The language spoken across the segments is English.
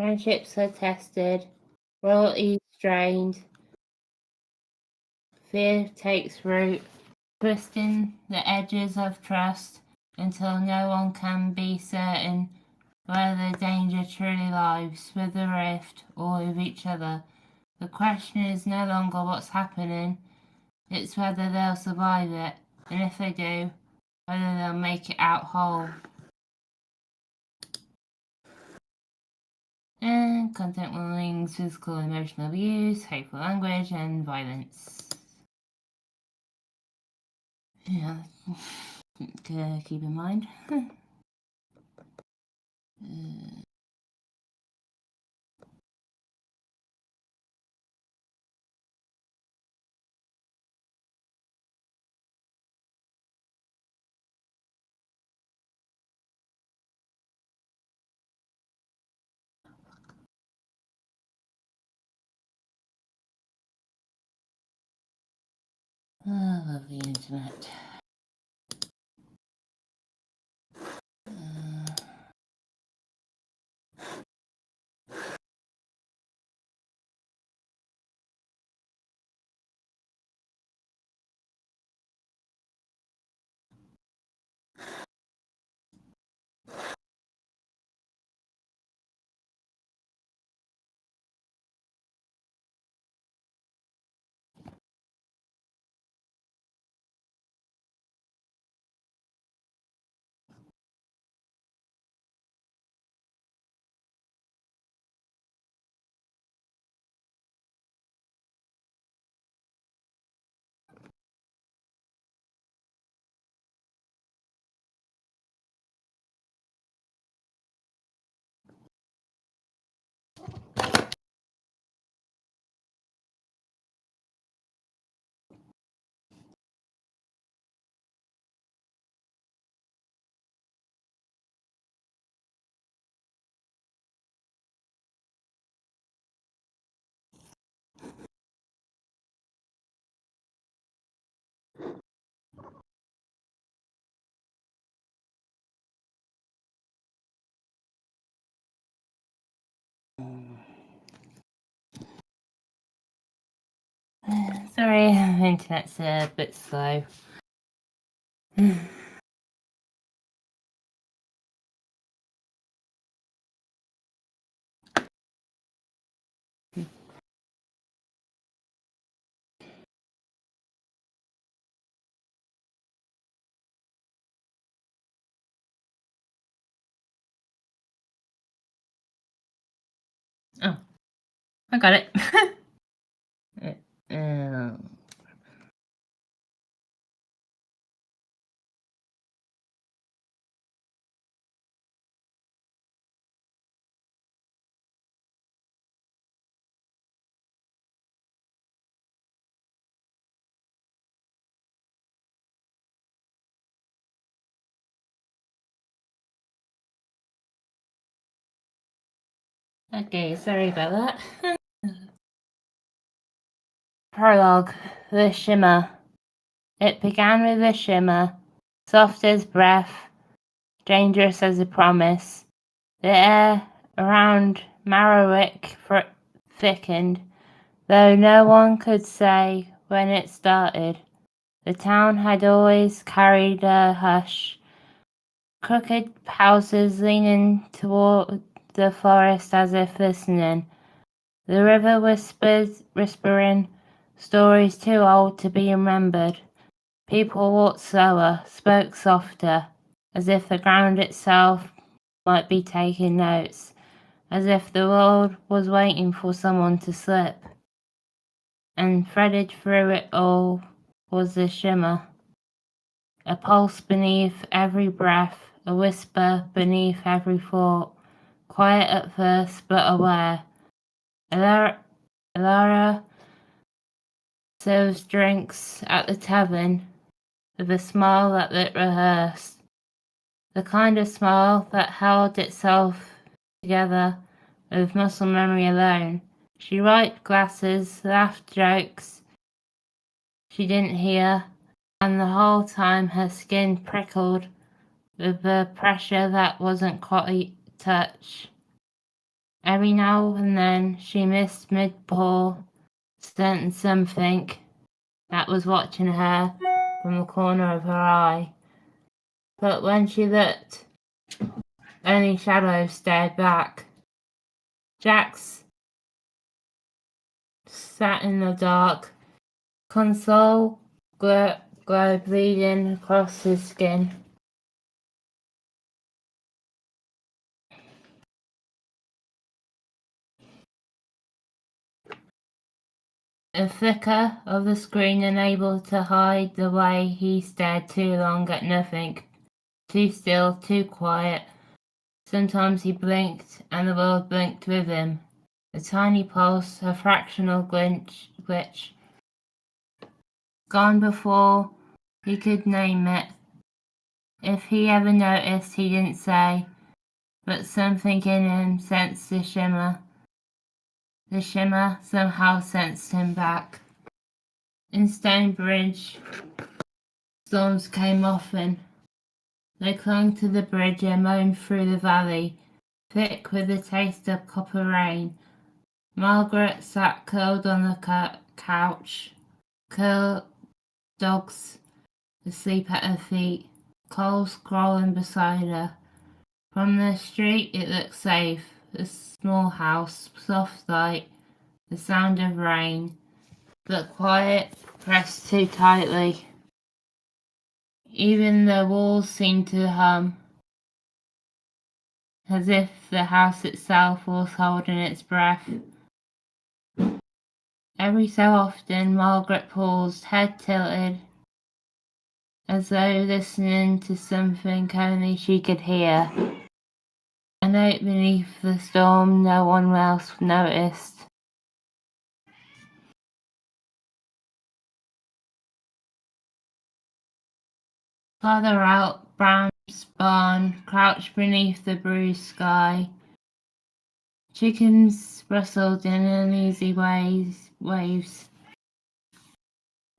Friendships are tested, loyalty strained, fear takes root, twisting the edges of trust until no one can be certain where the danger truly lies, with the rift or with each other. The question is no longer what's happening, it's whether they'll survive it, and if they do, whether they'll make it out whole. And content warnings, physical and emotional abuse, hateful language, and violence. Yeah, to keep in mind. I love the internet. Sorry, internet's a bit slow. Oh, I got it. Okay, sorry about that. Prologue, The Shimmer. It began with a shimmer, soft as breath, dangerous as a promise. The air around Marrowick thickened, though no one could say when it started. The town had always carried a hush, crooked houses leaning toward the forest as if listening. The river whispering stories too old to be remembered. People walked slower, spoke softer, as if the ground itself might be taking notes, as if the world was waiting for someone to slip. And threaded through it all was the shimmer, a pulse beneath every breath, a whisper beneath every thought, quiet at first but aware. Alara serves drinks at the tavern with a smile that looked rehearsed, the kind of smile that held itself together with muscle memory alone. She wiped glasses, laughed jokes she didn't hear, and the whole time her skin prickled with a pressure that wasn't quite touch. Every now and then she missed mid-paw, sensed something that was watching her from the corner of her eye. But when she looked, only shadows stared back. Jax sat in the dark, console glow bleeding across his skin. A flicker of the screen unable to hide the way he stared too long at nothing. Too still, too quiet. Sometimes he blinked, and the world blinked with him. A tiny pulse, a fractional glitch. Gone before he could name it. If he ever noticed, he didn't say, but something in him sensed the shimmer. The shimmer somehow sensed him back. In Stonebridge, storms came often. They clung to the bridge and moaned through the valley, thick with the taste of copper rain. Margaret sat curled on the couch, dogs asleep at her feet, Cole scrolling beside her. From the street it looked safe, a small house, soft light, the sound of rain, but quiet, pressed too tightly. Even the walls seemed to hum, as if the house itself was holding its breath. Every so often Margaret paused, head tilted, as though listening to something only she could hear. A note beneath the storm no one else noticed. Farther out, Bram's barn crouched beneath the bruised sky. Chickens rustled in uneasy waves,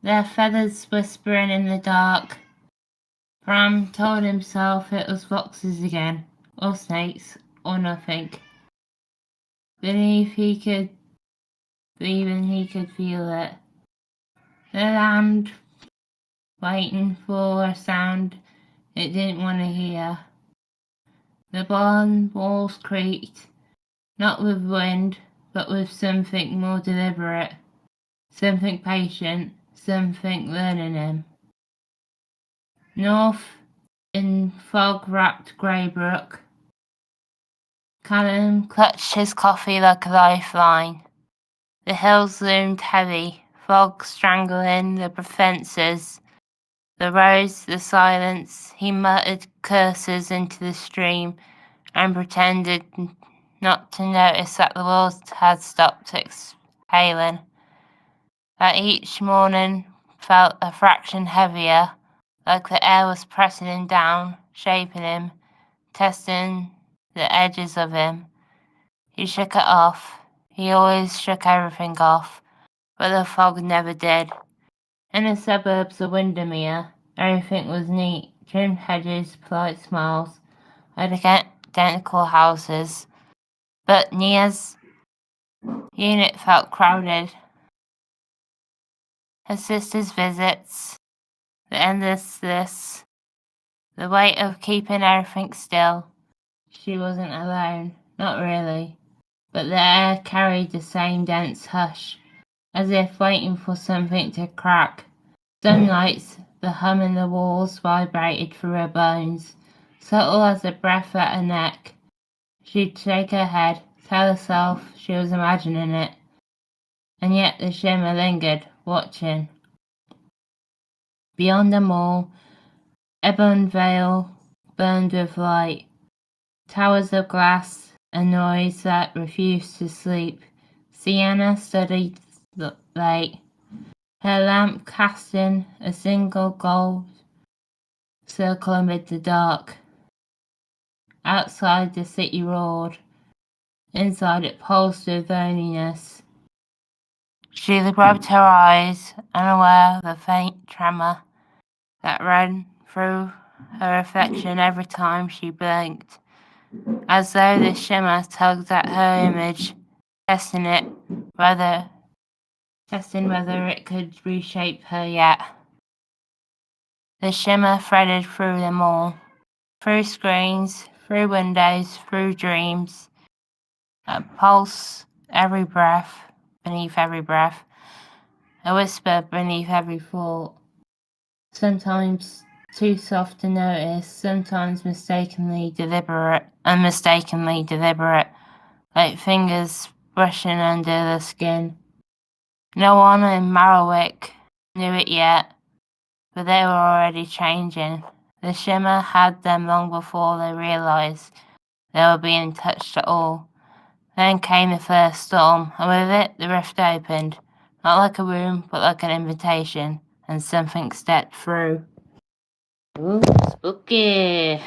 their feathers whispering in the dark. Bram told himself it was foxes again, or snakes, or nothing. Beneath he could feel it. The land waiting for a sound it didn't want to hear. The barn walls creaked, not with wind, but with something more deliberate, something patient, something learning him. North, in fog-wrapped Greybrook, Callum clutched his coffee like a lifeline. The hills loomed heavy, fog strangling the fences. The roads, the silence. He muttered curses into the stream and pretended not to notice that the world had stopped exhaling. That each morning felt a fraction heavier, like the air was pressing him down, shaping him, testing the edges of him. He shook it off. He always shook everything off, but the fog never did. In the suburbs of Windermere, everything was neat, trimmed hedges, polite smiles, identical houses. But Nia's unit felt crowded. Her sister's visits, the endlessness, the weight of keeping everything still. She wasn't alone, not really, but the air carried the same dense hush, as if waiting for something to crack. Some nights, the hum in the walls vibrated through her bones, subtle as a breath at her neck. She'd shake her head, tell herself she was imagining it, and yet the shimmer lingered, watching. Beyond them all, Ebon Vale burned with light, towers of glass, a noise that refused to sleep. Sienna studied late, her lamp casting a single gold circle amid the dark. Outside the city roared, inside it pulsed with loneliness. She rubbed her eyes, unaware of the faint tremor that ran through her reflection every time she blinked. as though the shimmer tugged at her image, testing whether it could reshape her yet. The shimmer threaded through them all, through screens, through windows, through dreams, a pulse beneath every breath, a whisper beneath every thought, sometimes too soft to notice, sometimes unmistakably deliberate, like fingers brushing under the skin. No one in Marrowwick knew it yet, but they were already changing. The shimmer had them long before they realised they were being touched at all. Then came the first storm, and with it the rift opened, not like a room, but like an invitation, and something stepped through. Ooh, spooky!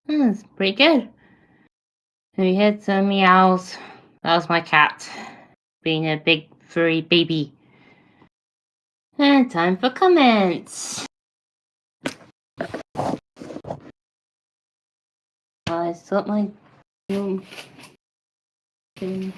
That's pretty good. We heard some meows. That was my cat, being a big furry baby. And time for comments. I thought my room thing.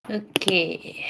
Okay.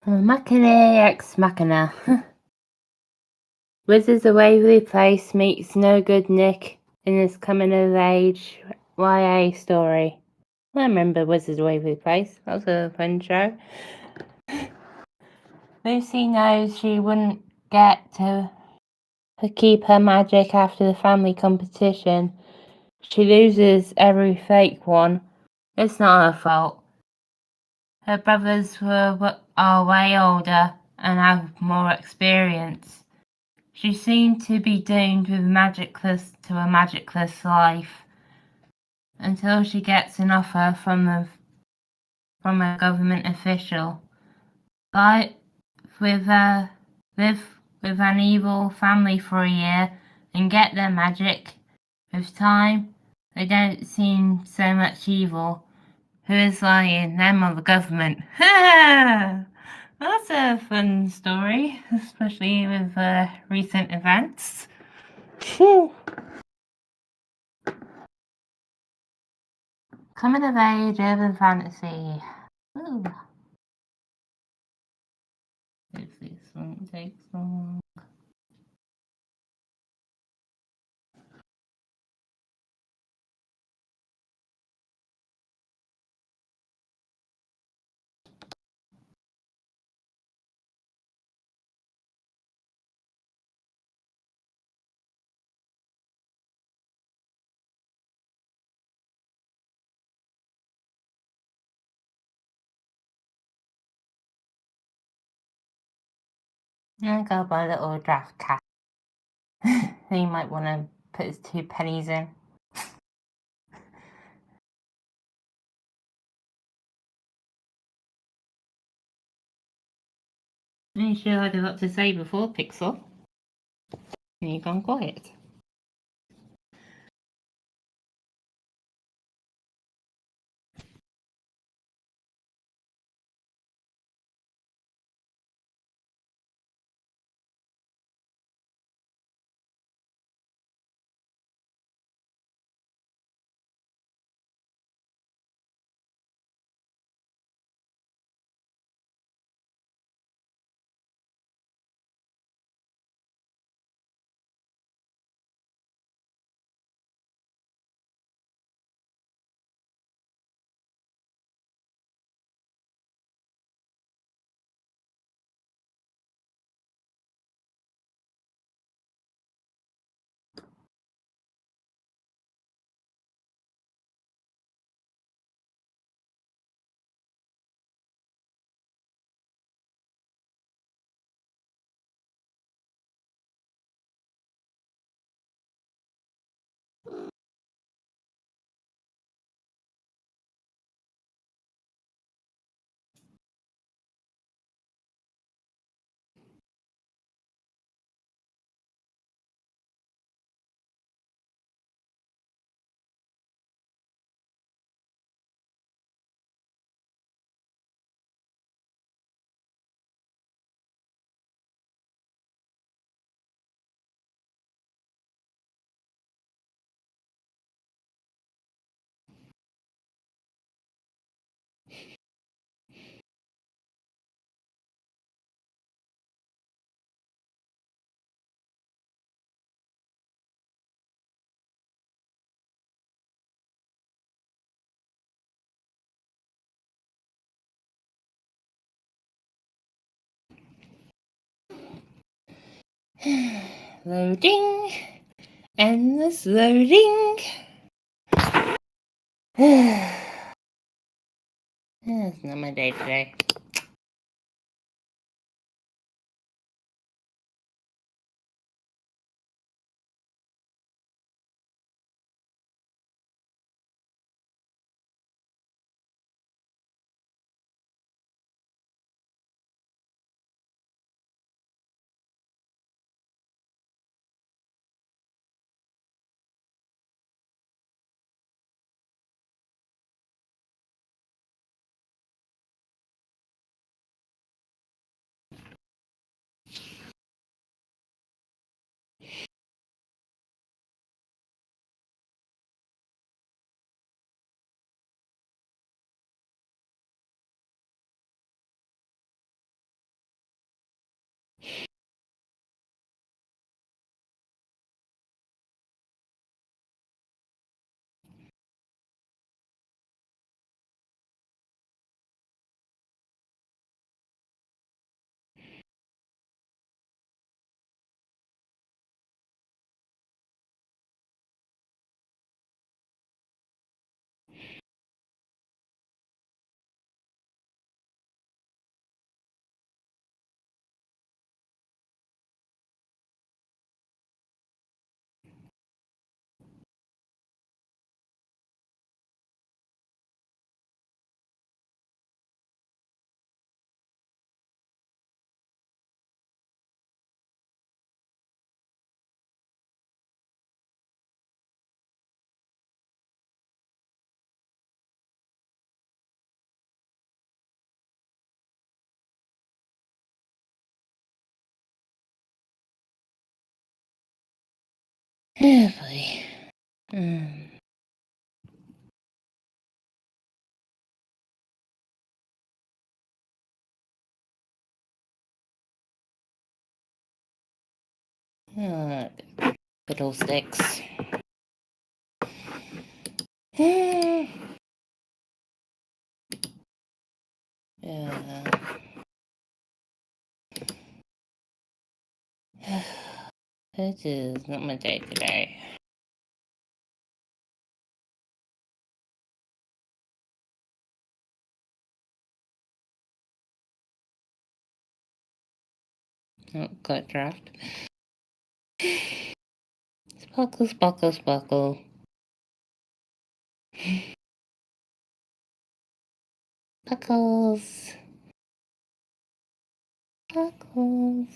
Machina ex Machina. Wizards of Waverly Place meets No Good Nick in his coming of age YA story. I remember Wizards of Waverly Place. That was a fun show. Lucy knows she wouldn't get to keep her magic after the family competition. She loses every fake one. It's not her fault. Her brothers are way older and have more experience. She seemed to be doomed with to a magicless life until she gets an offer from a government official. Live with an evil family for a year and get their magic. With time, they don't seem so much evil. Who is lying? Them or the government? That's a fun story, especially with recent events. Coming of age, urban fantasy. Ooh. If this one takes long. I got my little draft cat. He might want to put his 2 pennies in. Are you sure I'd have got to say before, Pixel? You gone quiet. Loading. Endless loading. That's not my day today. Oh boy. Fiddlesticks. This is not my day today. Oh, got draft. Sparkle, sparkle, sparkle. Sparkles. Sparkles.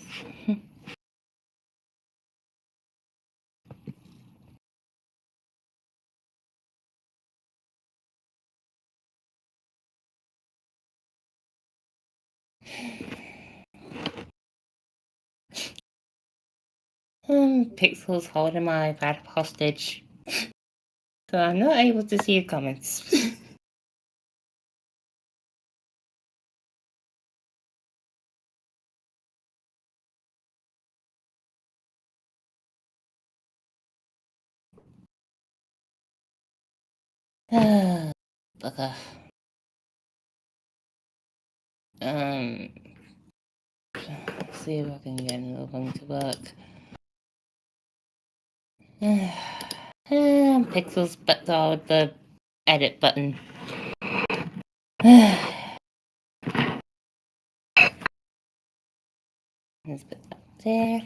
Pixel's holding my iPad hostage, so I'm not able to see your comments. Bugger. See if I can get another one to work. Pixel's but the edit button. Let's put that there.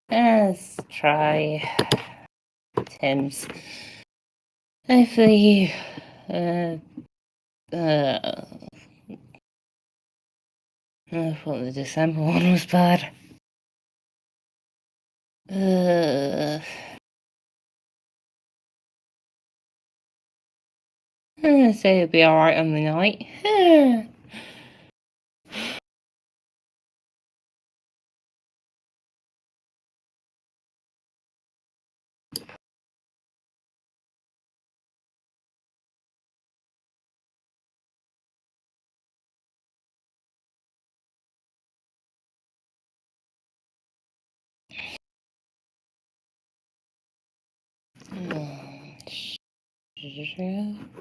Let's try Tim's. Hopefully, I thought the December one was bad. So it'll be alright on the night.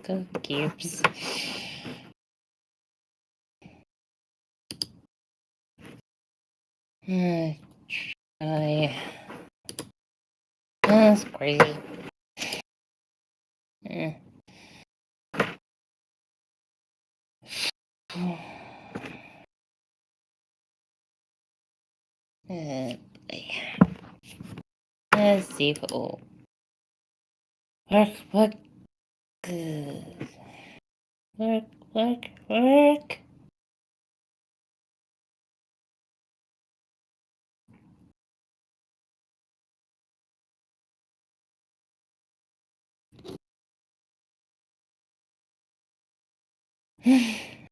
Go Gibbs. Try. That's crazy. Let's see if it will work. Good. Work.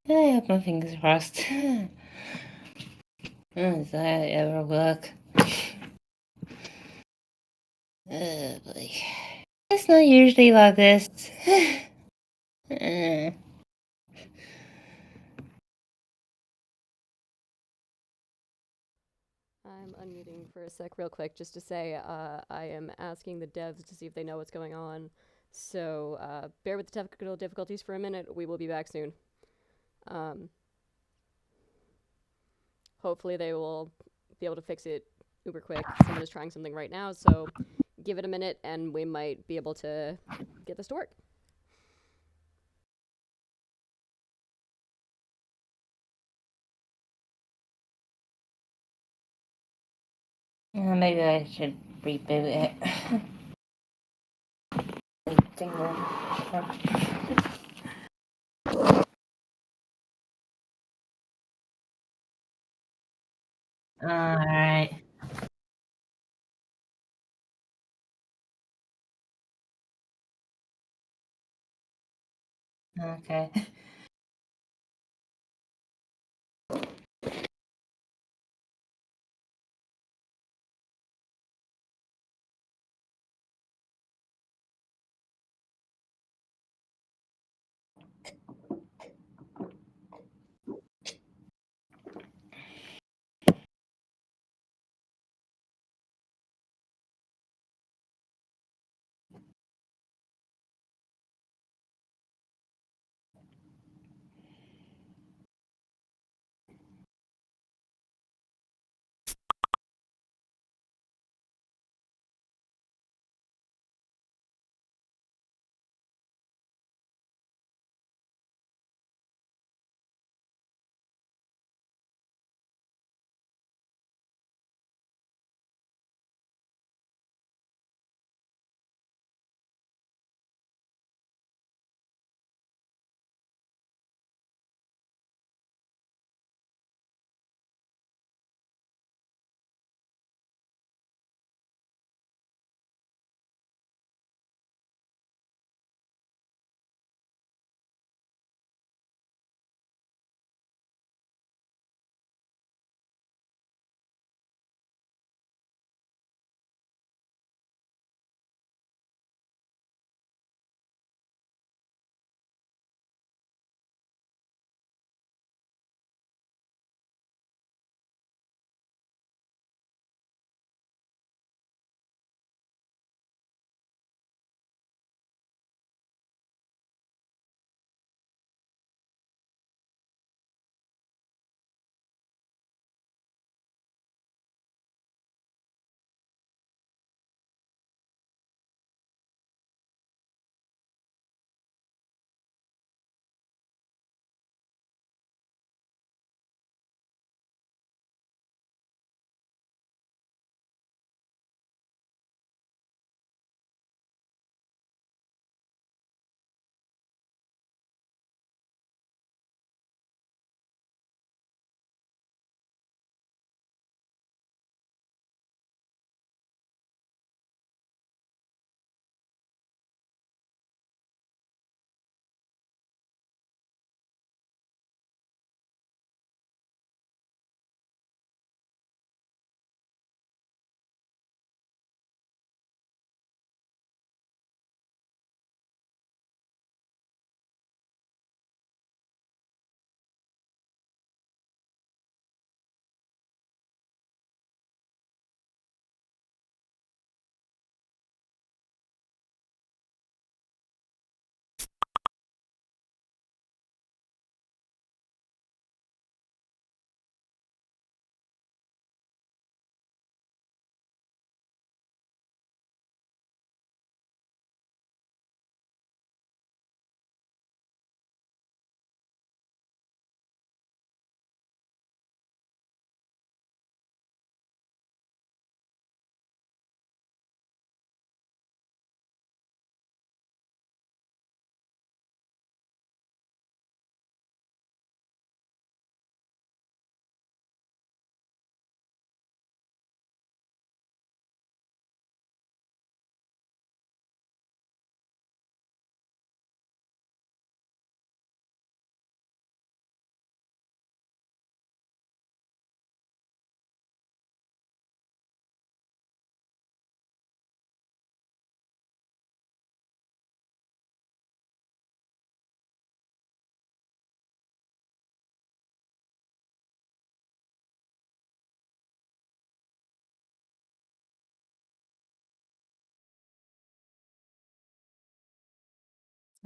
I have my fingers crossed. Does that ever work? Oh boy. It's not usually like this. I'm unmuting for a sec real quick just to say I am asking the devs to see if they know what's going on. So bear with the technical difficulties for a minute. We will be back soon. Hopefully they will be able to fix it uber quick. Someone is trying something right now, so give it a minute and we might be able to get this to work. Maybe I should reboot it. Alright. Okay.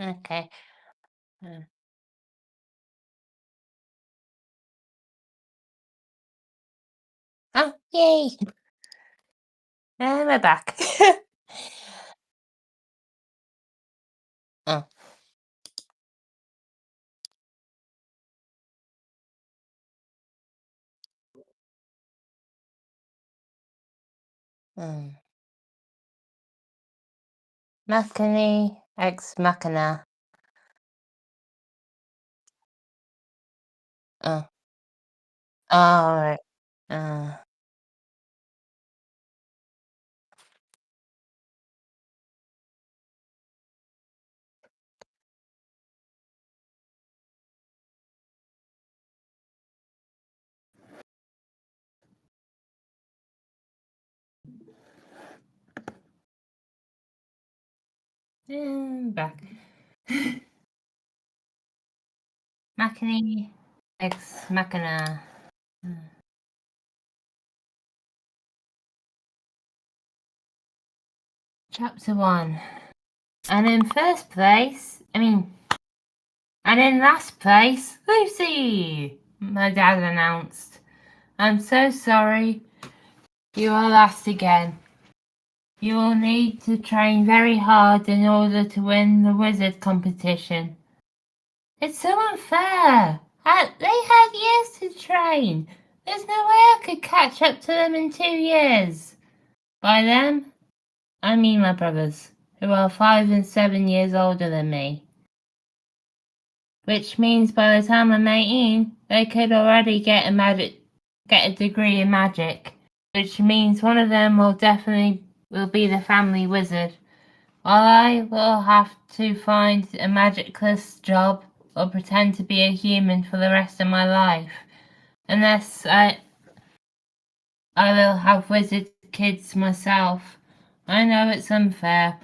Okay. Oh, yay! And we're back. Oh. Machine ex machina. Oh. All right. And back. Machine ex machina. Chapter 1. And in last place, Lucy! My dad announced. I'm so sorry. You are last again. You will need to train very hard in order to win the wizard competition. It's so unfair. They had years to train. There's no way I could catch up to them in 2 years. By them, I mean my brothers, who are 5 and 7 years older than me. Which means by the time I'm 18, they could already get a degree in magic. Which means one of them will be the family wizard, while I will have to find a magicless job or pretend to be a human for the rest of my life. Unless I will have wizard kids myself. I know it's unfair,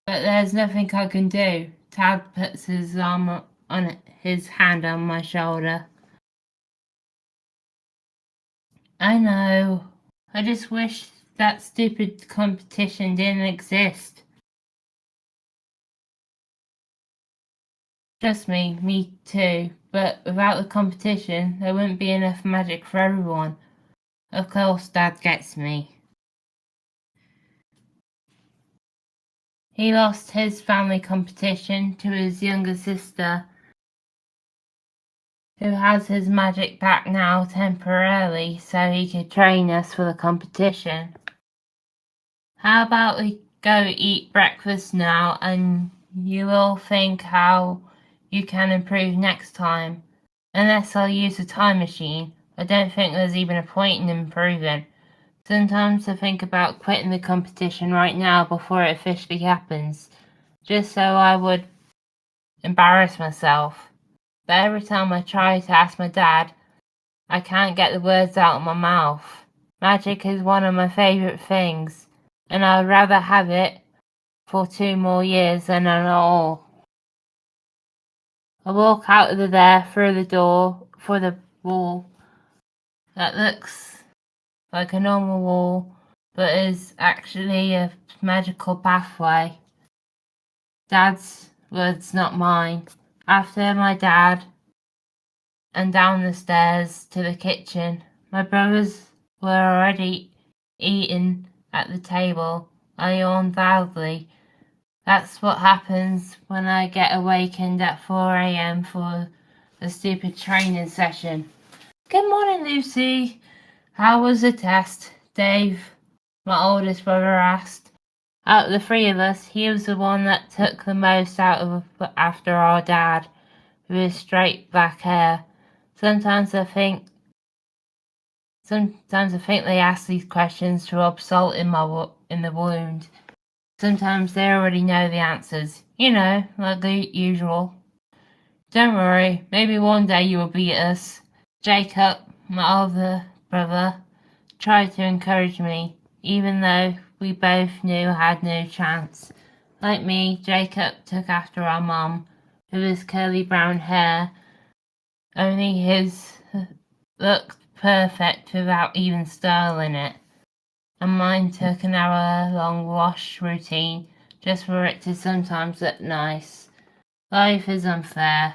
but there's nothing I can do. Tad puts his hand on my shoulder. I know. I just wish that stupid competition didn't exist. Trust me too. But without the competition, there wouldn't be enough magic for everyone. Of course, Dad gets me. He lost his family competition to his younger sister, who has his magic back now temporarily so he could train us for the competition. How about we go eat breakfast now and you will think how you can improve next time. Unless I'll use a time machine, I don't think there's even a point in improving. Sometimes I think about quitting the competition right now before it officially happens, just so I would embarrass myself. But every time I try to ask my dad, I can't get the words out of my mouth. Magic is one of my favourite things, and I'd rather have it for 2 more years than at all. I walk out of there through the door for the wall that looks like a normal wall, but is actually a magical pathway. Dad's words, not mine. After my dad, and down the stairs to the kitchen. My brothers were already eating at the table. I yawned loudly. That's what happens when I get awakened at 4 a.m. for a stupid training session. Good morning, Lucy. How was the test? Dave, my oldest brother, asked. Out of the 3 of us, he was the one that took the most out of after our dad, with his straight black hair. Sometimes I think they ask these questions to rub salt in the wound. Sometimes they already know the answers. Like the usual. Don't worry, maybe one day you will beat us. Jacob, my older brother, tried to encourage me, even though we both knew I had no chance. Like me, Jacob took after our mum, with his curly brown hair, only his looked perfect without even style in it. And mine took an hour-long wash routine just for it to sometimes look nice. Life is unfair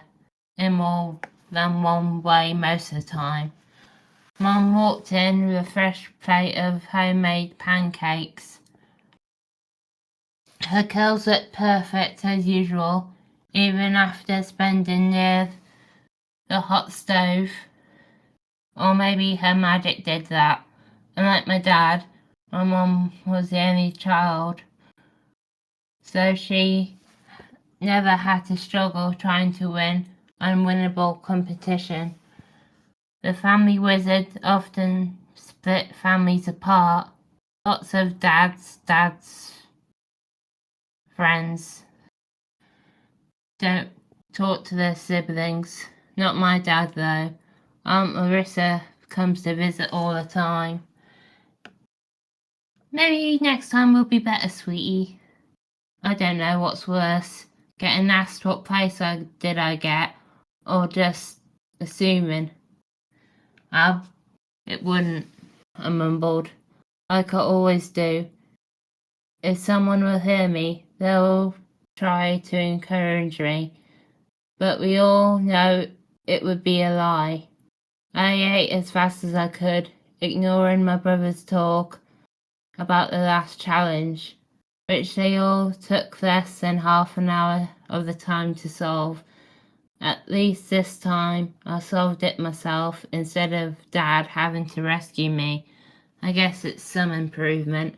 in more than one way most of the time. Mum walked in with a fresh plate of homemade pancakes. Her curls looked perfect as usual, even after spending near the hot stove. Or maybe her magic did that. Unlike my dad, my mum was the only child, so she never had to struggle trying to win unwinnable competition. The family wizard often split families apart. Lots of dad's friends don't talk to their siblings. Not my dad though. Aunt Marissa comes to visit all the time. Maybe next time will be better, sweetie. I don't know what's worse, getting asked what place I get, or just assuming. It wouldn't, I mumbled, like I always do. If someone will hear me, they'll try to encourage me, but we all know it would be a lie. I ate as fast as I could, ignoring my brother's talk about the last challenge, which they all took less than half an hour of the time to solve. At least this time I solved it myself instead of Dad having to rescue me. I guess it's some improvement.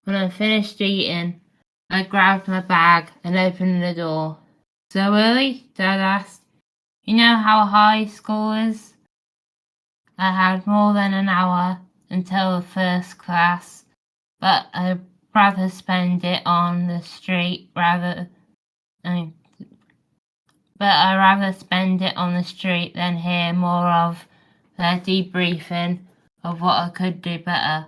When I finished eating, I grabbed my bag and opened the door. So early? Dad asked. You know how high school is? I had more than an hour until the first class, but I'd rather spend it on the street than hear more of their debriefing of what I could do better.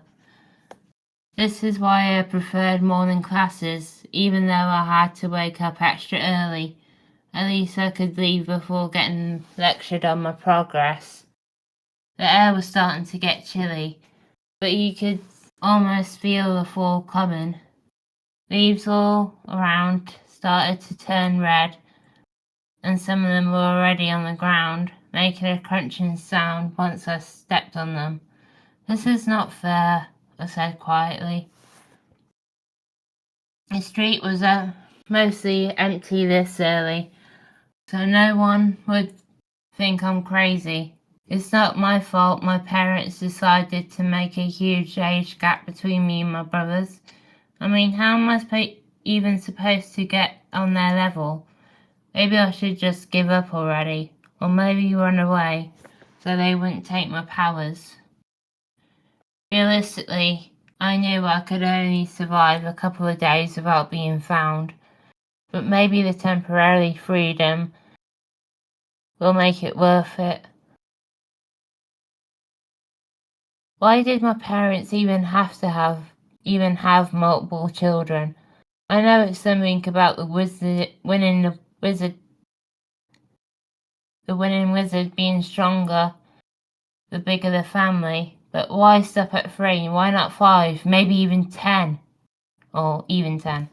This is why I preferred morning classes, even though I had to wake up extra early. At least I could leave before getting lectured on my progress. The air was starting to get chilly, but you could almost feel the fall coming. Leaves all around started to turn red, and some of them were already on the ground, making a crunching sound once I stepped on them. This is not fair, I said quietly. The street was mostly empty this early, so no one would think I'm crazy. It's not my fault my parents decided to make a huge age gap between me and my brothers. I mean, how am I even supposed to get on their level? Maybe I should just give up already, or maybe run away, so they wouldn't take my powers. Realistically, I knew I could only survive a couple of days without being found, but maybe the temporary freedom will make it worth it. Why did my parents even have multiple children? I know it's something about the winning wizard being stronger the bigger the family, but why stop at 3? Why not 5? Maybe even 10. Or even 10.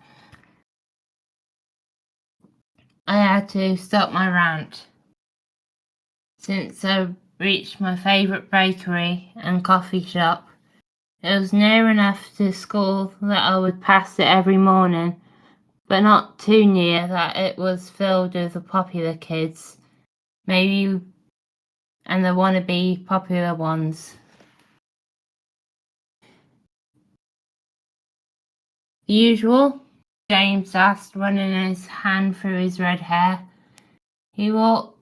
I had to stop my rant. Since I reached my favourite bakery and coffee shop, it was near enough to school that I would pass it every morning, but not too near that it was filled with the popular kids, maybe, and the wannabe popular ones. The usual? James asked, running his hand through his red hair. He worked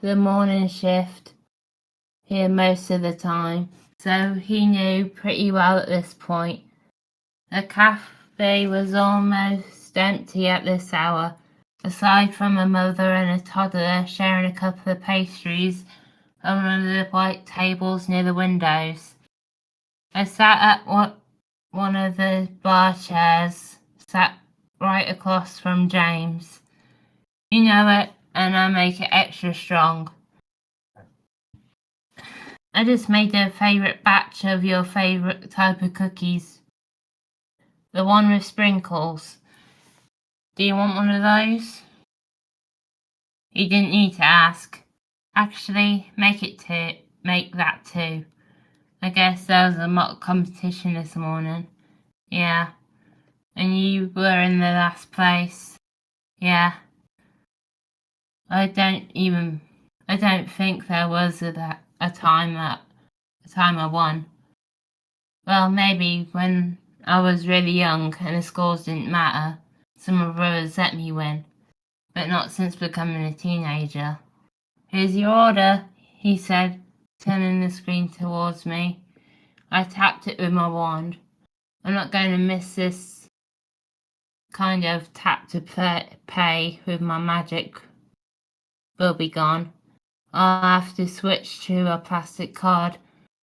the morning shift here most of the time, so he knew pretty well at this point. The cafe was almost empty at this hour, aside from a mother and a toddler sharing a couple of pastries on one of the white tables near the windows. I sat at one of the bar chairs, sat right across from James. You know it, and I make it extra strong. I just made a favourite batch of your favourite type of cookies. The one with sprinkles. Do you want one of those? You didn't need to ask. Actually, make that too. I guess there was a mock competition this morning. Yeah. And you were in the last place. Yeah. I don't think there was a time I won. Well, maybe when I was really young and the scores didn't matter, some of my brothers let me win, but not since becoming a teenager. Here's your order, he said, turning the screen towards me. I tapped it with my wand. I'm not going to miss this kind of tap to pay with my magic. Will be gone. I'll have to switch to a plastic card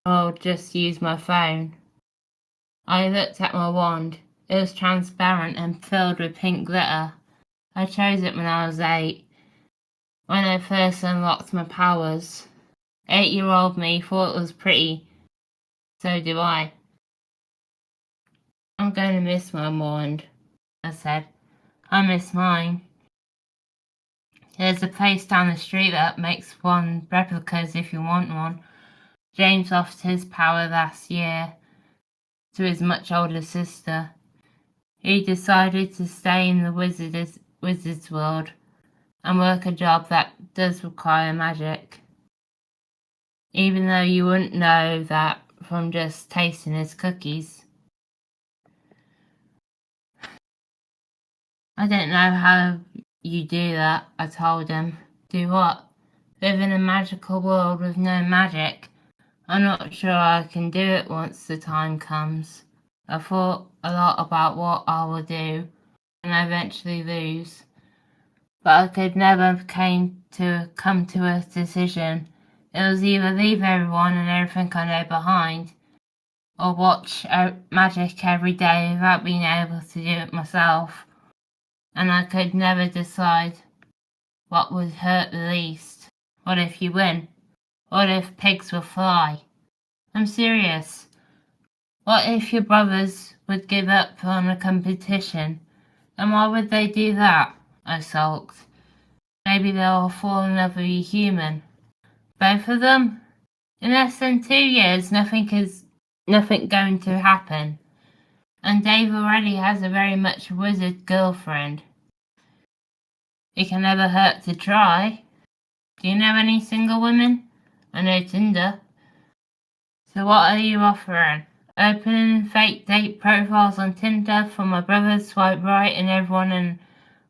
or I'll just use my phone. I looked at my wand. It was transparent and filled with pink glitter. I chose it when I was 8, when I first unlocked my powers. 8-year-old me thought it was pretty. So do I. I'm going to miss my wand, I said. I miss mine. There's a place down the street that makes one replicas if you want one. James offered his power last year to his much older sister. He decided to stay in the wizard's world and work a job that does require magic. Even though you wouldn't know that from just tasting his cookies. I don't know how you do that, I told him. Do what? Live in a magical world with no magic. I'm not sure I can do it once the time comes. I thought a lot about what I will do and I eventually lose. But I could never come to a decision. It was either leave everyone and everything I know behind, or watch magic every day without being able to do it myself. And I could never decide what would hurt the least. What if you win? What if pigs will fly? I'm serious. What if your brothers would give up on a competition? And why would they do that? I sulked. Maybe they'll fall in love with a human. Both of them? In less than 2 years, nothing going to happen. And Dave already has a very much wizard girlfriend. It can never hurt to try. Do you know any single women? I know Tinder. So what are you offering? Opening fake date profiles on Tinder for my brothers, swipe right and everyone and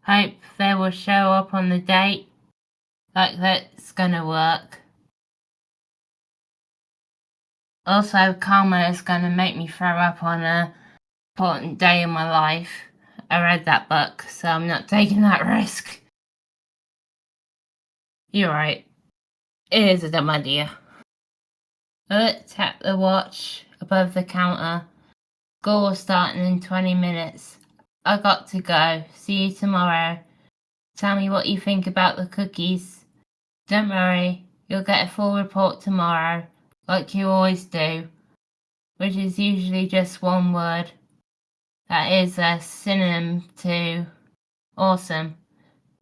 hope they will show up on the date? Like that's gonna work. Also, karma is gonna make me throw up on a important day in my life. I read that book, so I'm not taking that risk. You're right. It is a dumb idea. I looked at the watch above the counter. School was starting in 20 minutes. I got to go. See you tomorrow. Tell me what you think about the cookies. Don't worry, you'll get a full report tomorrow, like you always do, which is usually just one word. That is a synonym to awesome,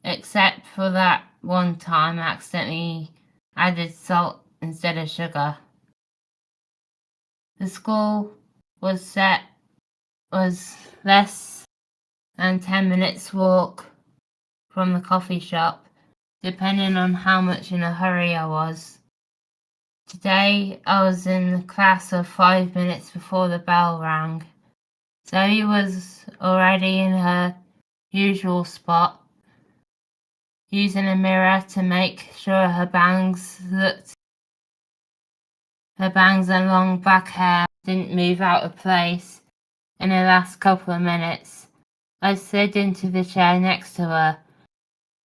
except for that one time I accidentally added salt instead of sugar. The school was less than 10 minutes walk from the coffee shop, depending on how much in a hurry I was. Today I was in the class of 5 minutes before the bell rang. Zoe was already in her usual spot, using a mirror to make sure her bangs and long black hair didn't move out of place in the last couple of minutes. I slid into the chair next to her.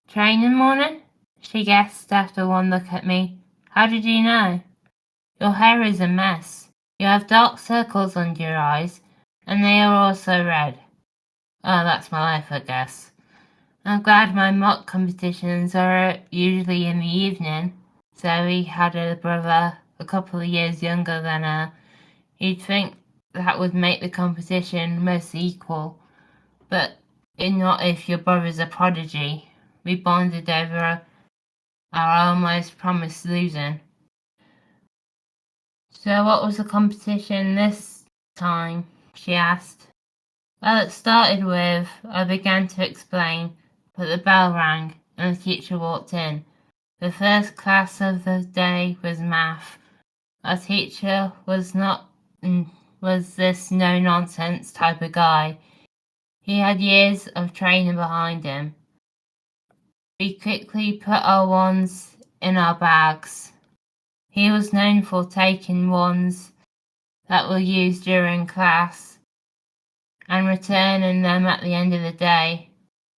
Training morning? She guessed after one look at me. How did you know? Your hair is a mess. You have dark circles under your eyes, and they are also red. Oh, that's my life, I guess. I'm glad my mock competitions are usually in the evening. Zoe had a brother a couple of years younger than her. You'd think that would make the competition most equal, but not if your brother's a prodigy. We bonded over our almost promised losing. So what was the competition this time? She asked. Well, it started with, I began to explain, but the bell rang and the teacher walked in. The first class of the day was math. Our teacher was this no-nonsense type of guy. He had years of training behind him. We quickly put our wands in our bags. He was known for taking wands that were used during class and returning them at the end of the day,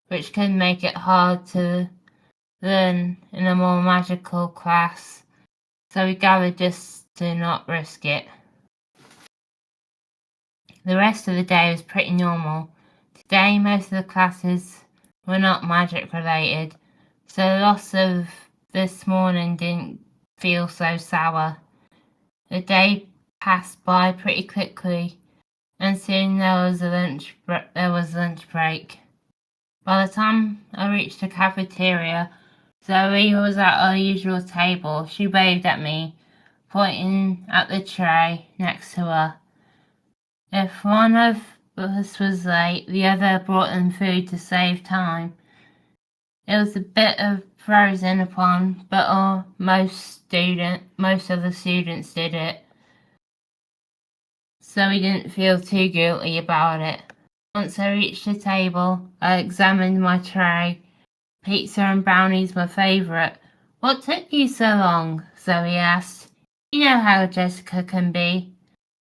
which could make it hard to learn in a more magical class, so we gathered just to not risk it. The rest of the day was pretty normal. Today most of the classes were not magic related, so the loss of this morning didn't feel so sour. The day passed by pretty quickly, and soon there was lunch break. By the time I reached the cafeteria, Zoe was at our usual table. She waved at me, pointing at the tray next to her. If one of us was late, the other brought them food to save time. It was a bit of frozen upon, but most of the students did it, so we didn't feel too guilty about it. Once I reached the table, I examined my tray. Pizza and brownies my favourite. What took you so long? Zoe asked. You know how Jessica can be.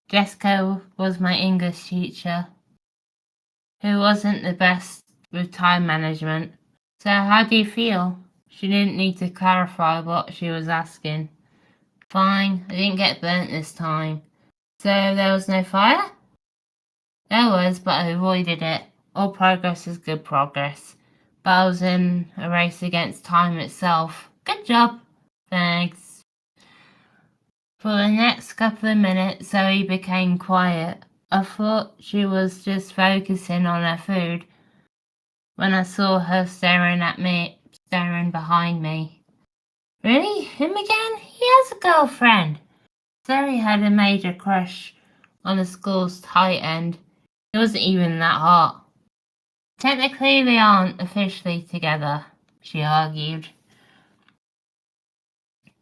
Jessica was my English teacher, who wasn't the best with time management. So how do you feel? She didn't need to clarify what she was asking. Fine, I didn't get burnt this time. So there was no fire? There was, but I avoided it. All progress is good progress. But I was in a race against time itself. Good job. Thanks. For the next couple of minutes, Zoe became quiet. I thought she was just focusing on her food when I saw her staring behind me. Really? Him again? He has a girlfriend. Zoe had a major crush on the school's tight end. It wasn't even that hot. Technically, they aren't officially together, she argued.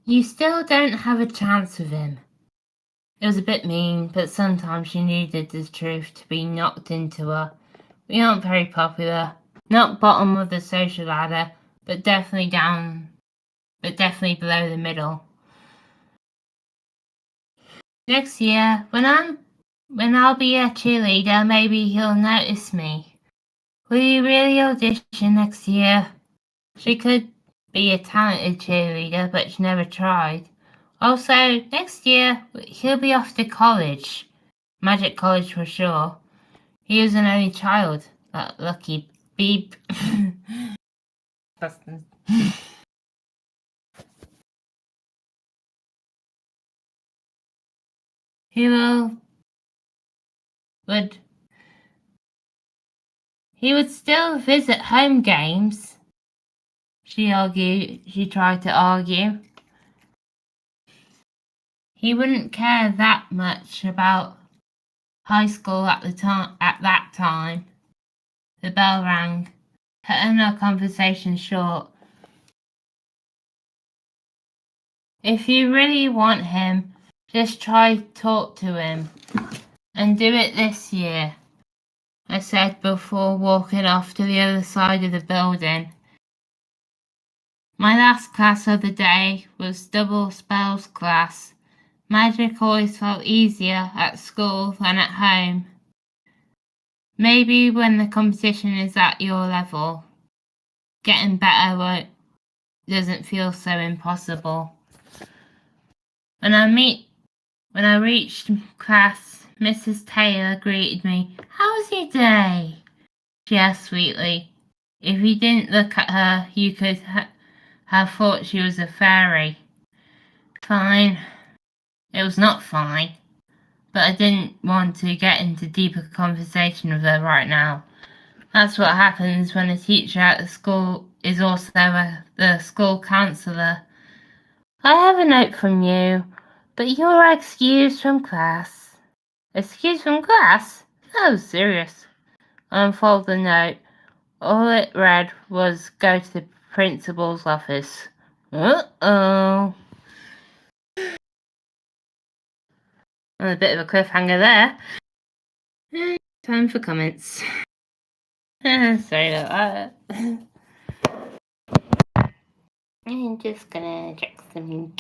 You still don't have a chance with him. It was a bit mean, but sometimes she needed the truth to be knocked into her. We aren't very popular. Not bottom of the social ladder, but definitely below the middle. Next year, when I'll be a cheerleader, maybe he'll notice me. Will you really audition next year? She could be a talented cheerleader, but she never tried. Also, next year, he'll be off to college. Magic college for sure. He was an only child. That lucky beep. He would still visit home games. She tried to argue. He wouldn't care that much about high school at that time. The bell rang, cutting our conversation short. If you really want him, just try talk to him. And do it this year, I said before walking off to the other side of the building. My last class of the day was double spells class. Magic always felt easier at school than at home. Maybe when the competition is at your level, getting better doesn't feel so impossible. When I reached class, Mrs. Taylor greeted me. How was your day? She asked sweetly. If you didn't look at her, you could have thought she was a fairy. Fine. It was not fine, but I didn't want to get into deeper conversation with her right now. That's what happens when a teacher at the school is also the school counsellor. I have a note from you, but you're excused from class. Excused from class? Oh, serious. I unfolded the note. All it read was, go to the principal's office. Uh-oh. A bit of a cliffhanger there. Time for comments. Sorry about that. I'm just gonna check something.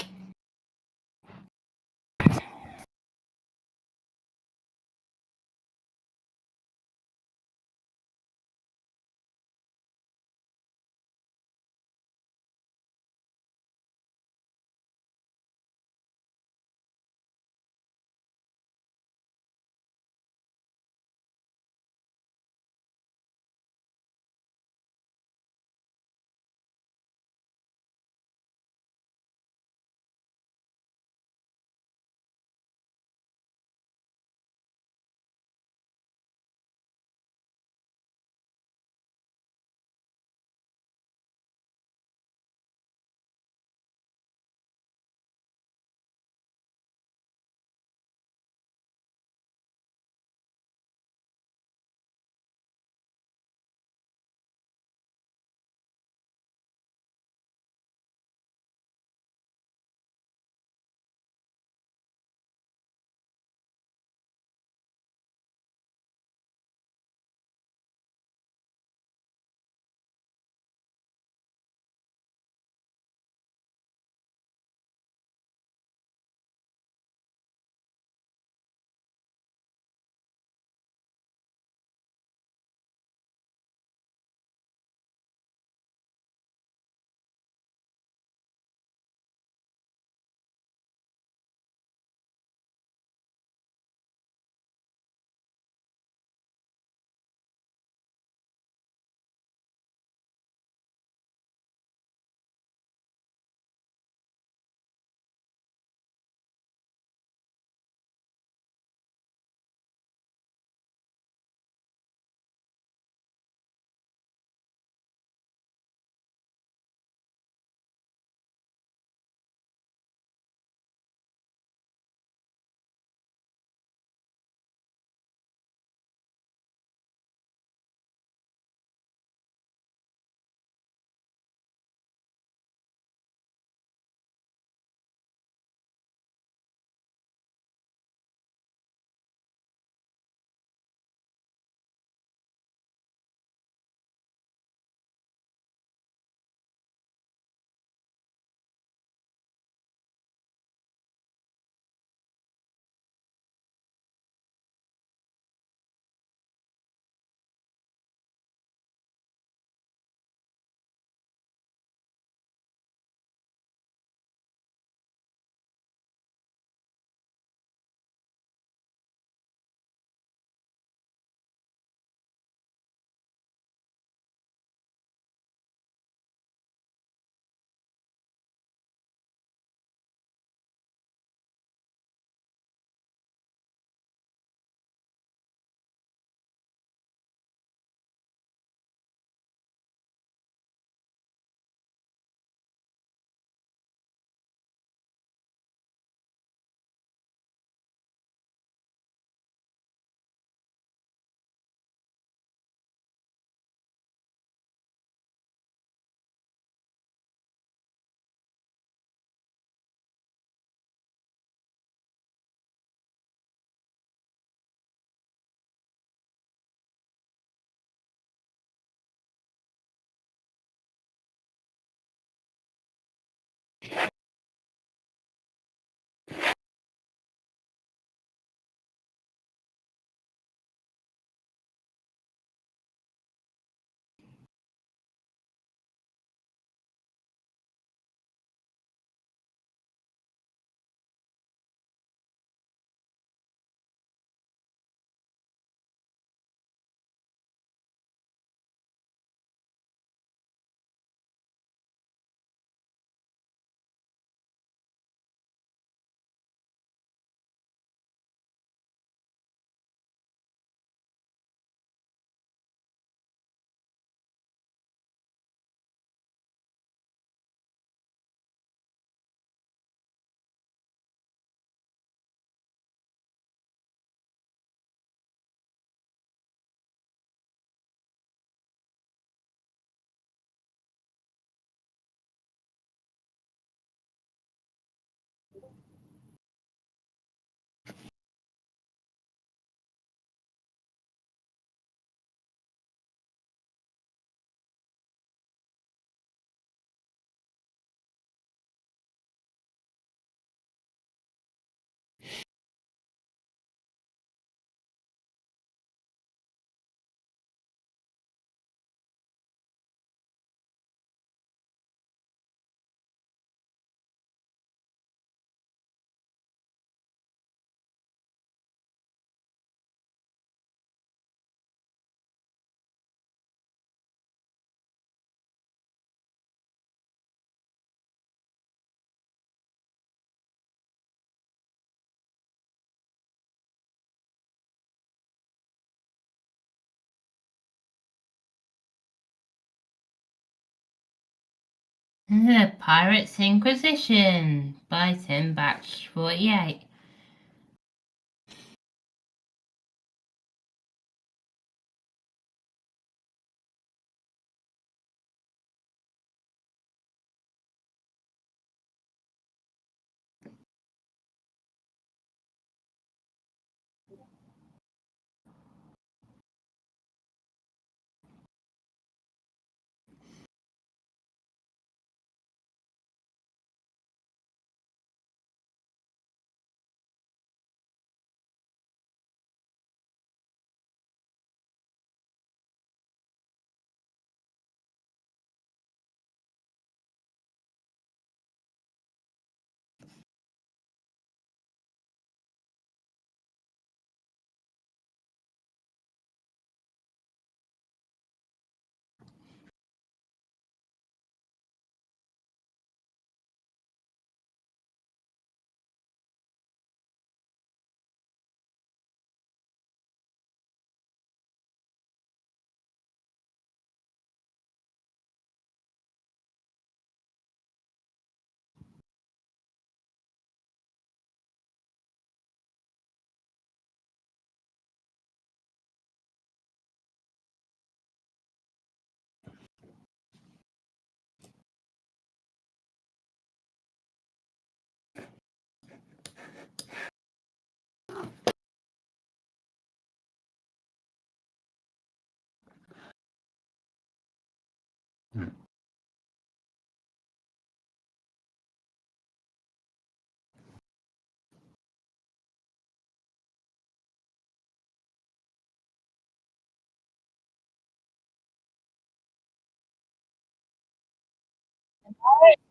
The Pirates Inquisition by Tim Batch 48.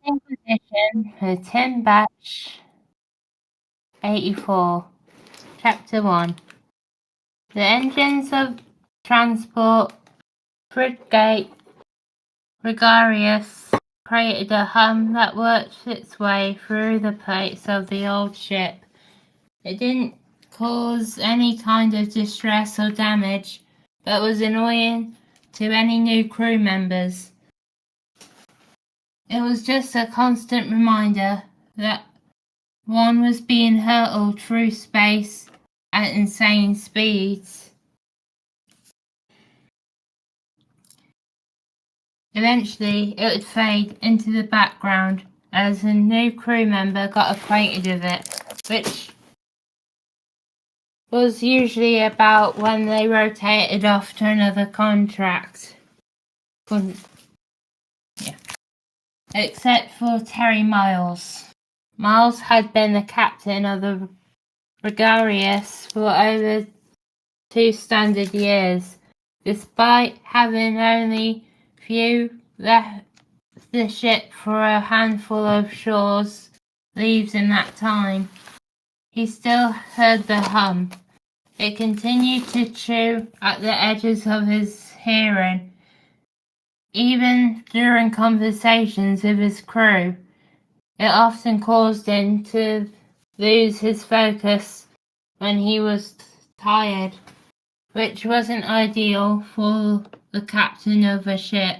Inquisition by Tim Batch 84. Chapter 1. The engines of transport frigate Gregarious created a hum that worked its way through the plates of the old ship. It didn't cause any kind of distress or damage, but was annoying to any new crew members. It was just a constant reminder that one was being hurtled through space at insane speeds. Eventually, it would fade into the background as a new crew member got acquainted with it, which was usually about when they rotated off to another contract. Except for Terry Miles. Miles had been the captain of the Gregarious for over 2 standard years, despite having only left the ship for a handful of shores leaves in that time. He still heard the hum. It continued to chew at the edges of his hearing, even during conversations with his crew. It often caused him to lose his focus when he was tired, which wasn't ideal for the captain of a ship.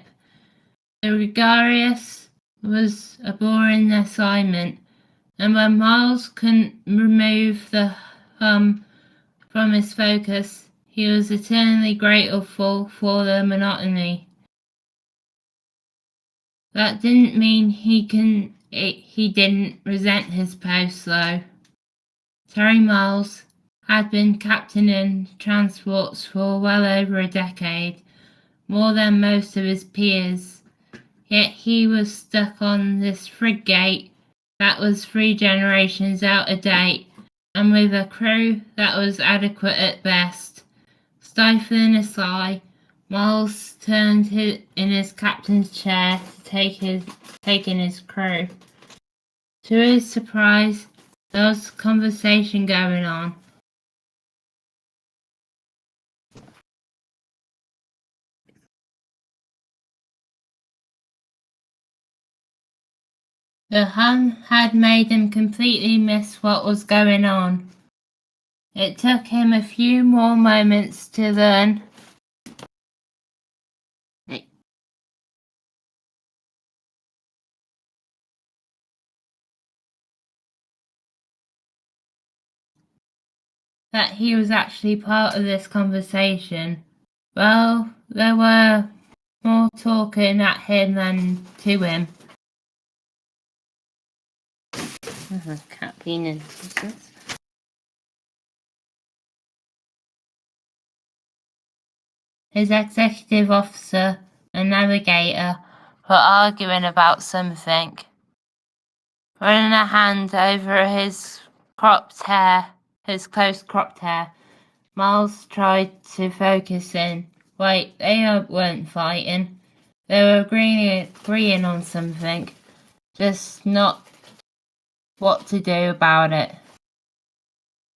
The Gregarious was a boring assignment, and when Miles couldn't remove the hum from his focus, he was eternally grateful for the monotony. That didn't mean he didn't resent his post, though. Terry Miles had been captaining transports for well over a decade, more than most of his peers, yet he was stuck on this frigate that was 3 generations out of date, and with a crew that was adequate at best. Stifling a sigh, Miles turned in his captain's chair to take in his crew. To his surprise, there was conversation going on. The hum had made him completely miss what was going on. It took him a few more moments to learn that he was actually part of this conversation. Well, there were more talking at him than to him. Cat being in nuisance. His executive officer and navigator were arguing about something. Running a hand over his close cropped hair, Miles tried to focus in. Wait, they weren't fighting. They were agreeing on something, just not what to do about it.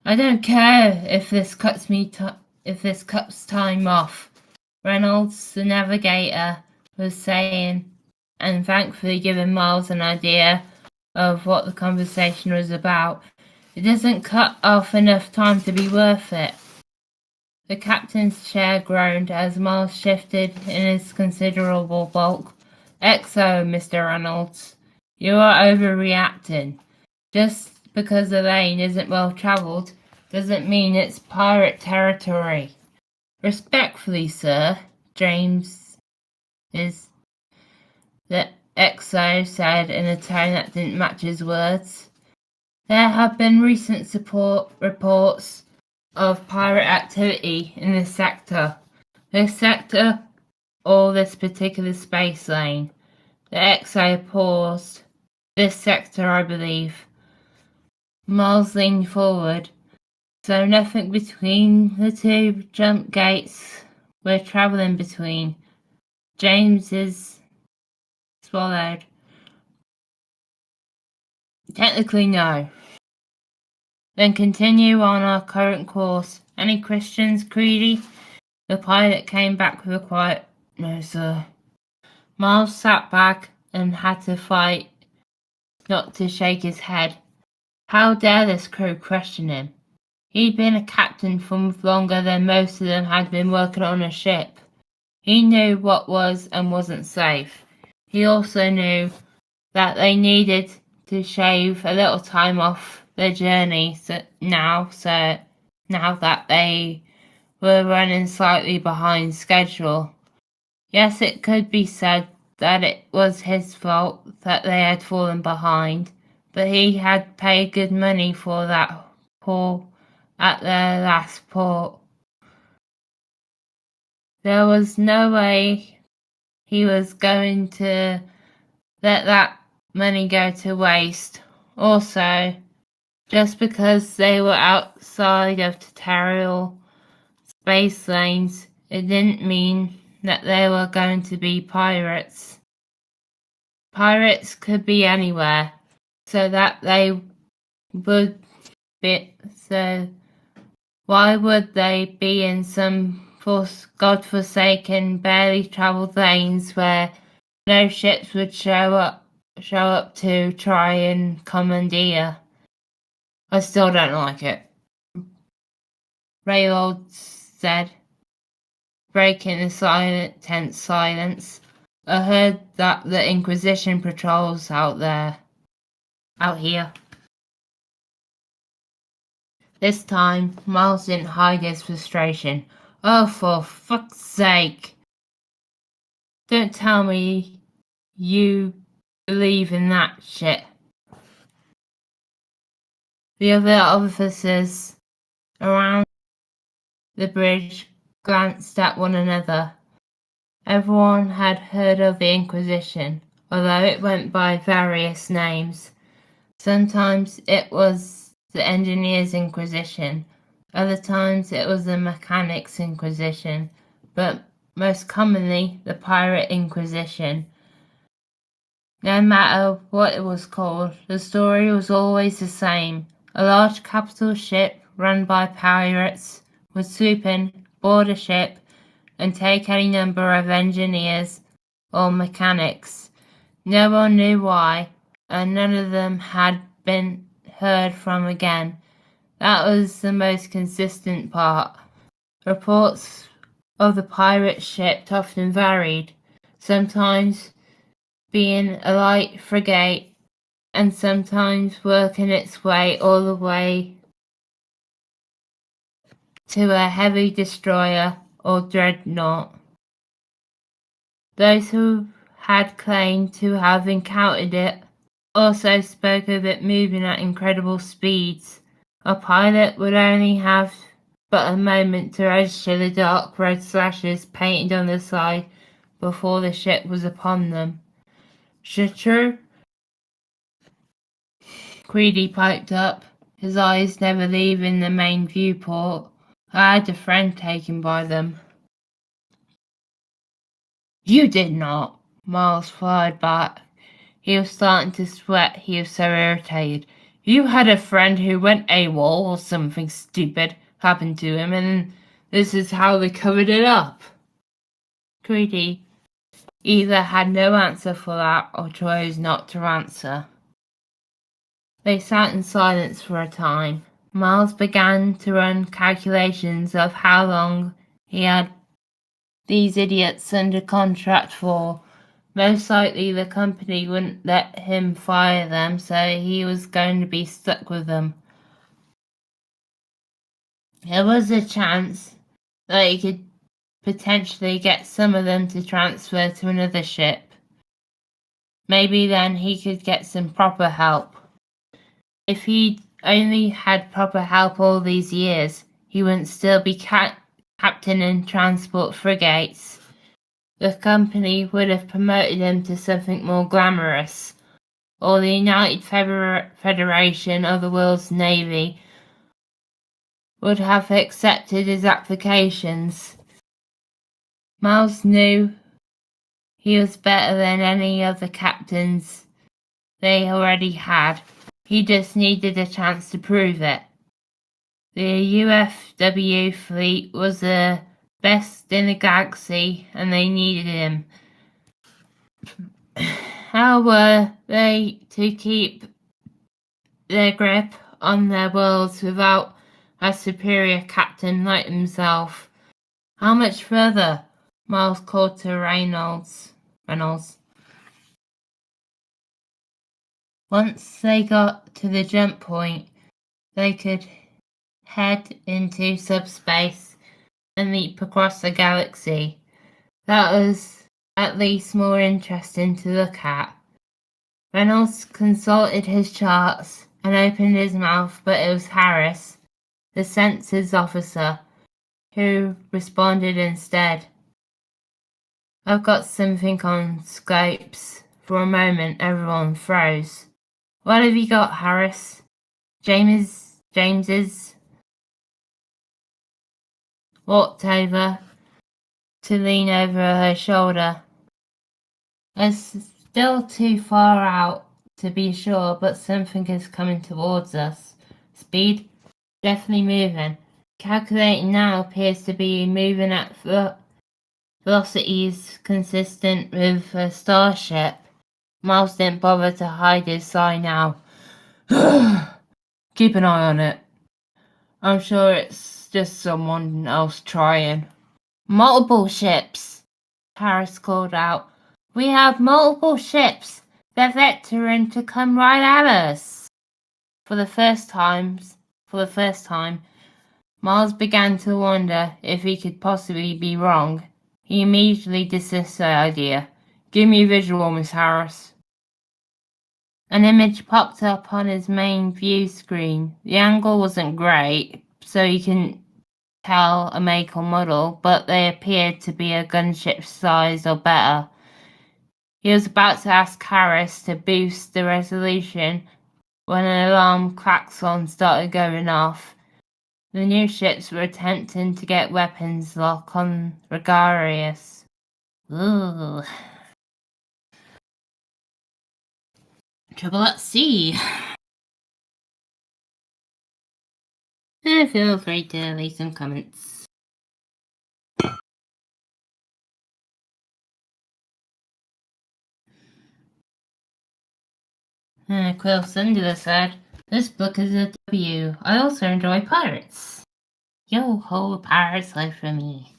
I don't care if this cuts time off, Reynolds, the navigator, was saying, and thankfully giving Miles an idea of what the conversation was about. It doesn't cut off enough time to be worth it. The captain's chair groaned as Miles shifted in his considerable bulk. Exo, Mr. Reynolds. You are overreacting. Just because the lane isn't well travelled doesn't mean it's pirate territory. Respectfully, sir, James is the Exo said in a tone that didn't match his words. There have been recent reports of pirate activity in this sector. This sector, or this particular space lane. The Exo paused. This sector, I believe. Miles leaned forward. So nothing between the two jump gates we're travelling between. James is swallowed. Technically, no. Then continue on our current course. Any questions, Creedy? The pilot came back with a quiet, no, sir. Miles sat back and had to fight not to shake his head. How dare this crew question him? He'd been a captain for longer than most of them had been working on a ship. He knew what was and wasn't safe. He also knew that they needed to shave a little time off their journey now that they were running slightly behind schedule. Yes, it could be said that it was his fault that they had fallen behind, but he had paid good money for that pull at their last port. There was no way he was going to let that money go to waste. Also, just because they were outside of terrestrial space lanes, it didn't mean that they were going to be pirates. Pirates could be anywhere, so that they would be. So why would they be in some godforsaken, barely travelled lanes where no ships would show up to try and commandeer? I still don't like it, Raylold said, breaking the tense silence. I heard that the Inquisition patrols out here. This time, Miles didn't hide his frustration. Oh, for fuck's sake! Don't tell me you believe in that shit. The other officers around the bridge glanced at one another. Everyone had heard of the Inquisition, although it went by various names. Sometimes it was the Engineers' Inquisition, other times it was the Mechanics' Inquisition, but most commonly the Pirate Inquisition. No matter what it was called, the story was always the same. A large capital ship run by pirates would swoop in, board a ship, and take any number of engineers or mechanics. No one knew why, and none of them had been heard from again. That was the most consistent part. Reports of the pirate ship often varied, sometimes being a light frigate and sometimes working its way all the way to a heavy destroyer or dreadnought. Those who had claimed to have encountered it also spoke of it moving at incredible speeds. A pilot would only have but a moment to register the dark red slashes painted on the side before the ship was upon them. True? Greedy piped up, his eyes never leaving the main viewport. I had a friend taken by them. You did not, Miles fired back. He was starting to sweat, he was so irritated. You had a friend who went AWOL or something stupid happened to him, and this is how they covered it up. Greedy either had no answer for that or chose not to answer. They sat in silence for a time. Miles began to run calculations of how long he had these idiots under contract for. Most likely the company wouldn't let him fire them, so he was going to be stuck with them. There was a chance that he could potentially get some of them to transfer to another ship. Maybe then he could get some proper help. If he'd only had proper help all these years, he wouldn't still be captain in transport frigates. The company would have promoted him to something more glamorous, or the United Federation of the World's Navy would have accepted his applications. Miles knew he was better than any of the captains they already had. He just needed a chance to prove it. The UFW fleet was the best in the galaxy, and they needed him. How were they to keep their grip on their worlds without a superior captain like himself? How much further? Miles called to Reynolds. Once they got to the jump point, they could head into subspace and leap across the galaxy. That was at least more interesting to look at. Reynolds consulted his charts and opened his mouth, but it was Harris, the census officer, who responded instead. I've got something on scopes. For a moment, everyone froze. What have you got, Harris? James's walked over to lean over her shoulder. It's still too far out to be sure, but something is coming towards us. Speed? Definitely moving. Calculating now appears to be moving at velocities consistent with a starship. Miles didn't bother to hide his sigh now. Keep an eye on it. I'm sure it's just someone else trying. Multiple ships, Harris called out. We have multiple ships. They're vectoring to come right at us. For the first time, Miles began to wonder if he could possibly be wrong. He immediately dismissed the idea. Give me a visual, Miss Harris. An image popped up on his main view screen. The angle wasn't great, so you couldn't tell a make or model, but they appeared to be a gunship size or better. He was about to ask Harris to boost the resolution when an alarm klaxon started going off. The new ships were attempting to get weapons lock on Regarius. Ooh. Trouble at sea. Feel free to leave some comments. Quills said, this book is a W. I also enjoy pirates. Yo ho, pirates life for me.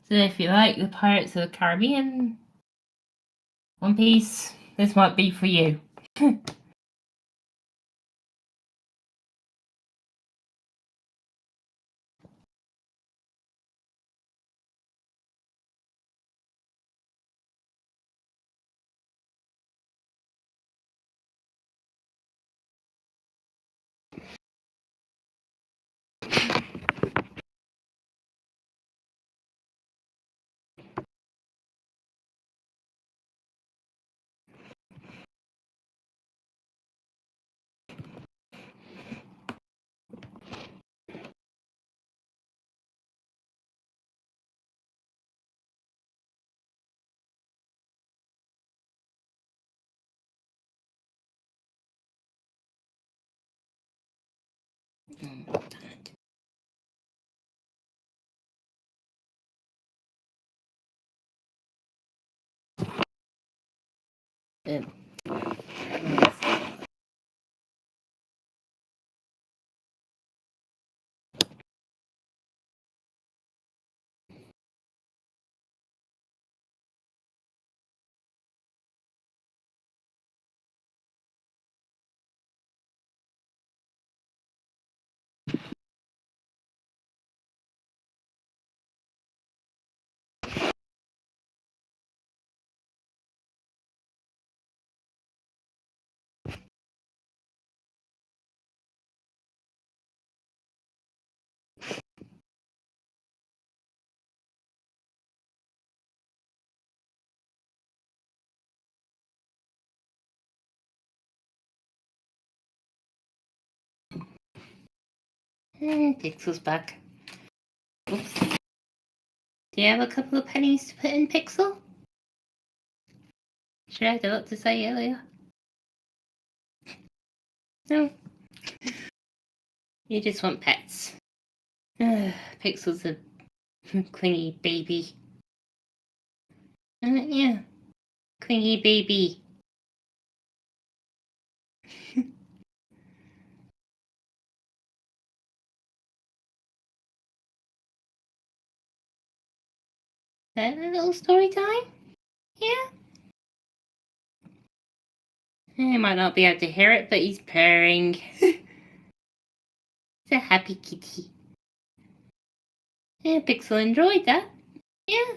So if you like the Pirates of the Caribbean One Piece, this might be for you. Pixel's back. Oops. Do you have a couple of pennies to put in, Pixel? Should I have what to say earlier? No. You just want pets. Pixel's a clingy baby. Yeah. Clingy baby. That a little story time? Yeah. I might not be able to hear it, but he's purring. It's a happy kitty. Yeah, Pixel enjoyed that. Yeah.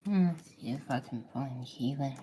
Let's see if I can find Keelan.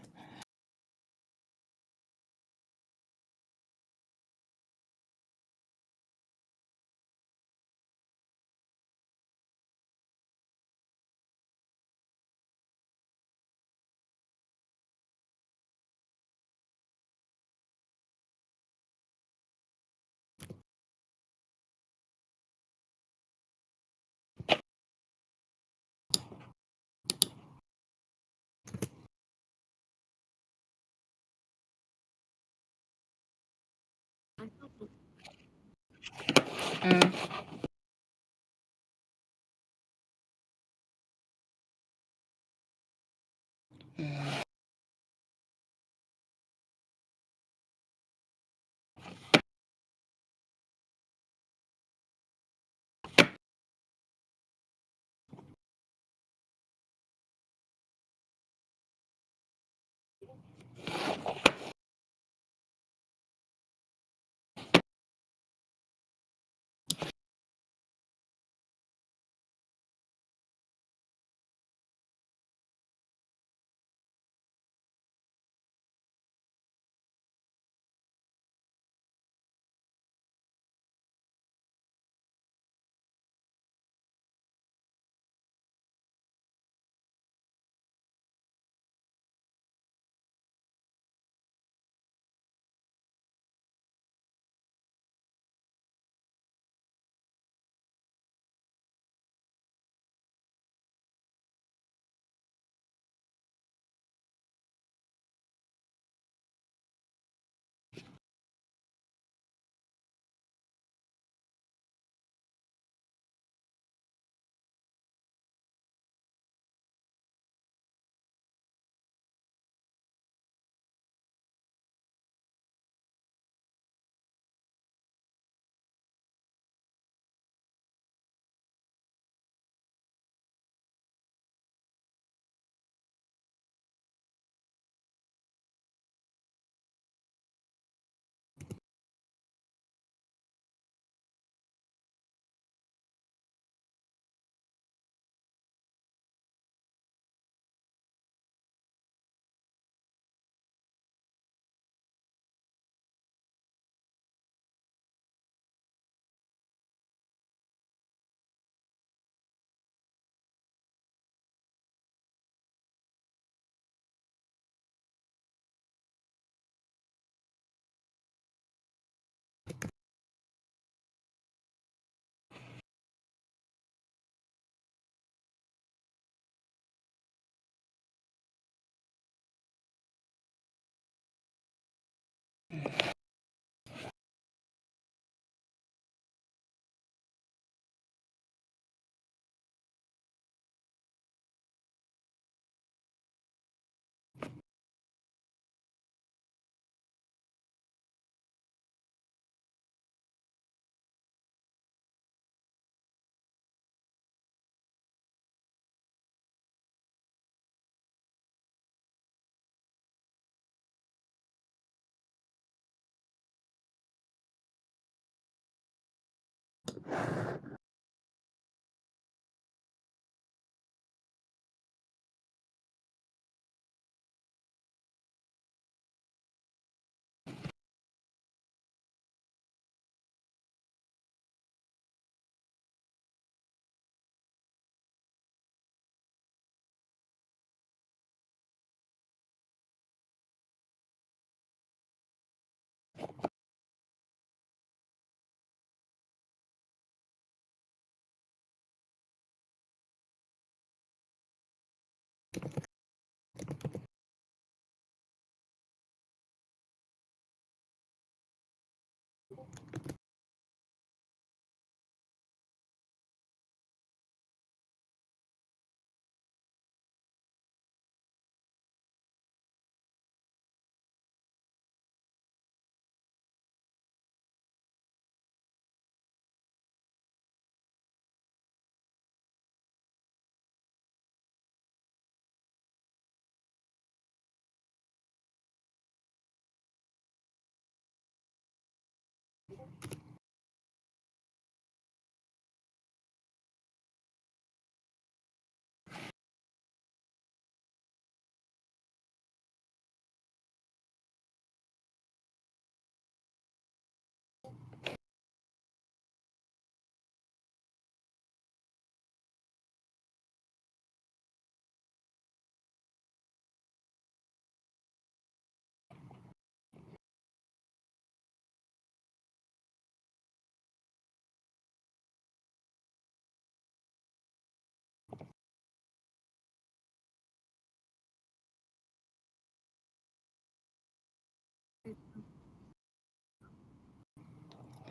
Mm. Mm.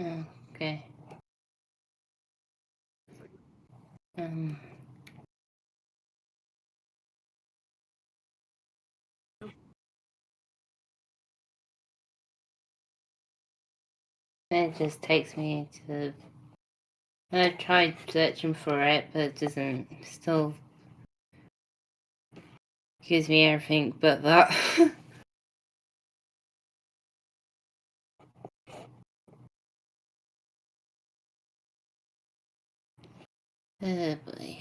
Okay. It just takes me to. I tried searching for it, but it doesn't. Still gives me everything but that. Oh boy.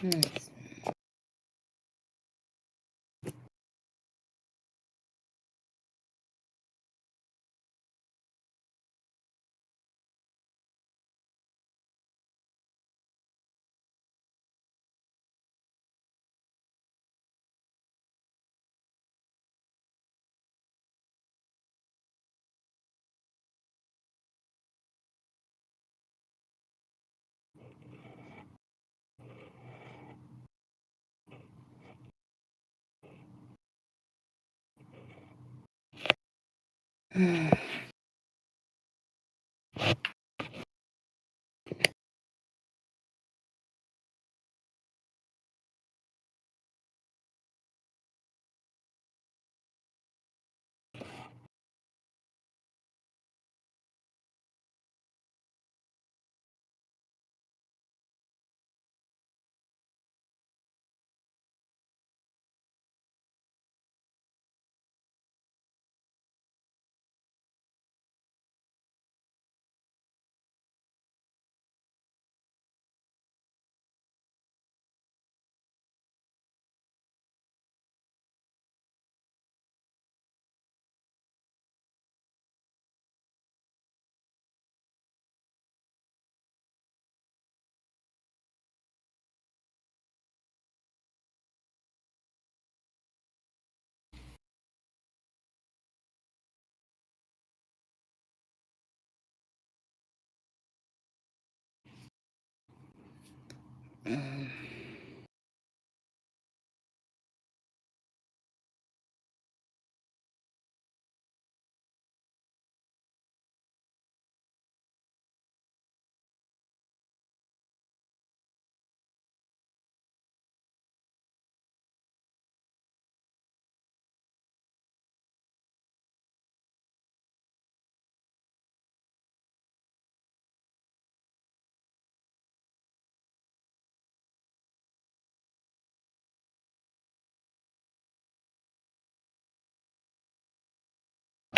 Nice.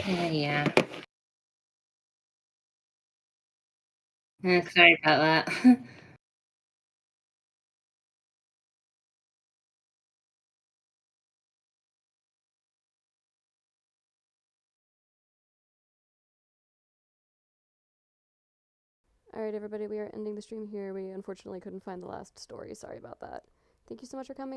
Yeah. Sorry about that. Alright, everybody, we are ending the stream here. We unfortunately couldn't find the last story. Sorry about that. Thank you so much for coming.